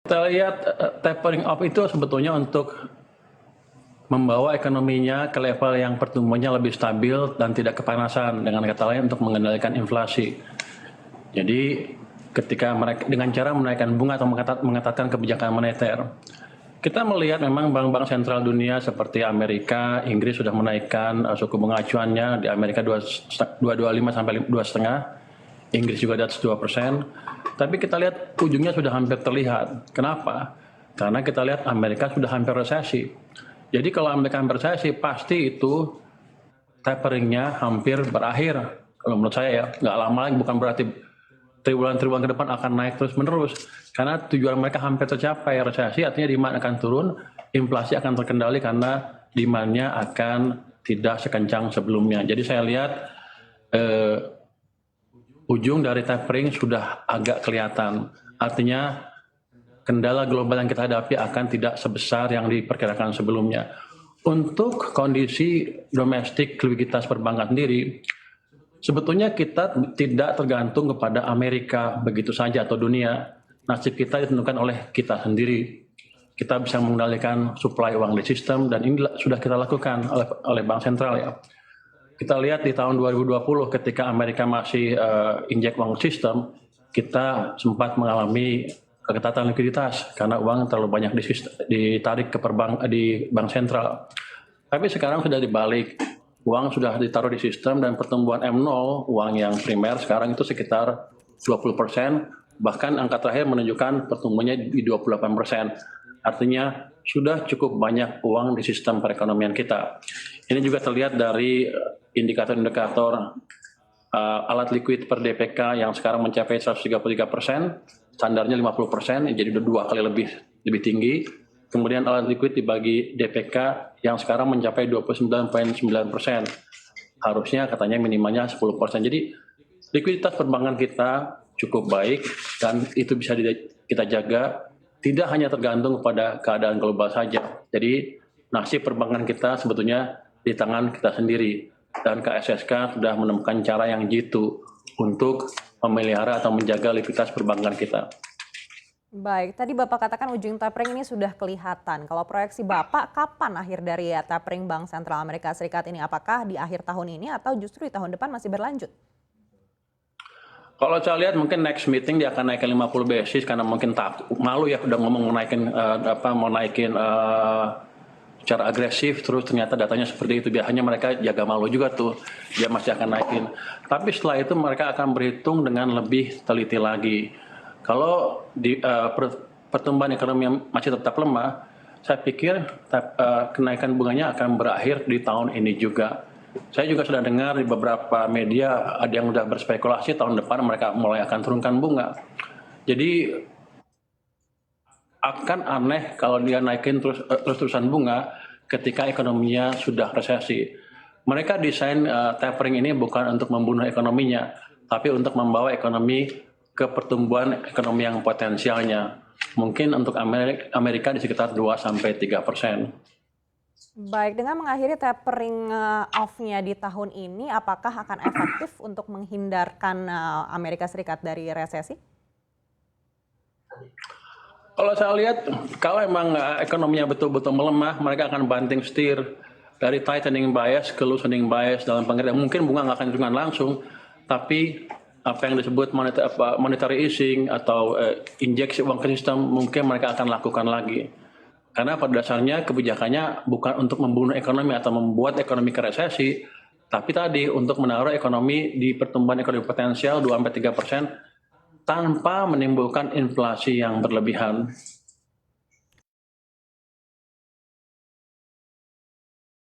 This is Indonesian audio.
Kita lihat tapering off itu sebetulnya untuk membawa ekonominya ke level yang pertumbuhannya lebih stabil dan tidak kepanasan, dengan kata lain untuk mengendalikan inflasi. Jadi ketika mereka dengan cara menaikkan bunga atau mengetatkan kebijakan moneter, kita melihat memang bank-bank sentral dunia seperti Amerika, Inggris sudah menaikkan suku bunga acuannya. Di Amerika 2,25 sampai 2,5, Inggris juga di atas 2%. Tapi kita lihat ujungnya sudah hampir terlihat. Kenapa? Karena kita lihat Amerika sudah hampir resesi. Jadi kalau Amerika hampir resesi, pasti itu taperingnya hampir berakhir. Kalau menurut saya ya, nggak lama lagi, bukan berarti triwulan-triwulan ke depan akan naik terus-menerus. Karena tujuan mereka hampir tercapai, resesi artinya demand akan turun, inflasi akan terkendali karena demand-nya akan tidak sekencang sebelumnya. Jadi saya lihat ujung dari tapering sudah agak kelihatan. Artinya kendala global yang kita hadapi akan tidak sebesar yang diperkirakan sebelumnya. Untuk kondisi domestik likuiditas perbankan sendiri, sebetulnya kita tidak tergantung kepada Amerika begitu saja atau dunia. Nasib kita ditentukan oleh kita sendiri. Kita bisa mengendalikan suplai uang di sistem dan ini sudah kita lakukan oleh Bank Sentral ya. Kita lihat di tahun 2020 ketika Amerika masih injek uang sistem, kita sempat mengalami keketatan likuiditas karena uang terlalu banyak ditarik ke di Bank Sentral. Tapi sekarang sudah dibalik. Uang sudah ditaruh di sistem dan pertumbuhan M0, uang yang primer sekarang itu sekitar 20%, bahkan angka terakhir menunjukkan pertumbuhannya di 28%. Artinya sudah cukup banyak uang di sistem perekonomian kita. Ini juga terlihat dari indikator-indikator alat likuid per DPK yang sekarang mencapai 133%, standarnya 50%, jadi udah 2 kali lebih tinggi. Kemudian alat likuid dibagi DPK yang sekarang mencapai 29,9%. Harusnya katanya minimalnya 10%. Jadi likuiditas perbankan kita cukup baik dan itu bisa kita jaga, tidak hanya tergantung kepada keadaan global saja. Jadi nasib perbankan kita sebetulnya di tangan kita sendiri. Dan KSSK sudah menemukan cara yang jitu untuk memelihara atau menjaga likuiditas perbankan kita. Baik, tadi Bapak katakan ujung tapering ini sudah kelihatan. Kalau proyeksi Bapak, kapan akhir dari tapering Bank Sentral Amerika Serikat ini? Apakah di akhir tahun ini atau justru di tahun depan masih berlanjut? Kalau saya lihat mungkin next meeting dia akan naikin 50 basis karena mungkin malu ya udah ngomong mau naikin secara agresif, terus ternyata datanya seperti itu. Biasanya mereka jaga malu juga tuh, dia masih akan naikin. Tapi setelah itu mereka akan berhitung dengan lebih teliti lagi. Kalau di pertumbuhan ekonomi yang masih tetap lemah, saya pikir kenaikan bunganya akan berakhir di tahun ini juga. Saya juga sudah dengar di beberapa media ada yang sudah berspekulasi tahun depan mereka mulai akan turunkan bunga. Jadi akan aneh kalau dia naikin terus-terusan bunga ketika ekonominya sudah resesi. Mereka desain tapering ini bukan untuk membunuh ekonominya, tapi untuk membawa ekonomi ke pertumbuhan ekonomi yang potensialnya. Mungkin untuk Amerika di sekitar 2-3%. Baik, dengan mengakhiri tapering off-nya di tahun ini, apakah akan efektif untuk menghindarkan Amerika Serikat dari resesi? Kalau saya lihat, kalau emang ekonominya betul-betul melemah, mereka akan banting setir dari tightening bias ke loosening bias dalam pengertian. Mungkin bunga nggak akan turunkan langsung, tapi apa yang disebut monetary easing atau injeksi uang ke sistem mungkin mereka akan lakukan lagi. Karena pada dasarnya kebijakannya bukan untuk membunuh ekonomi atau membuat ekonomi ke resesi, tapi tadi untuk menaruh ekonomi di pertumbuhan ekonomi potensial 2-3% tanpa menimbulkan inflasi yang berlebihan.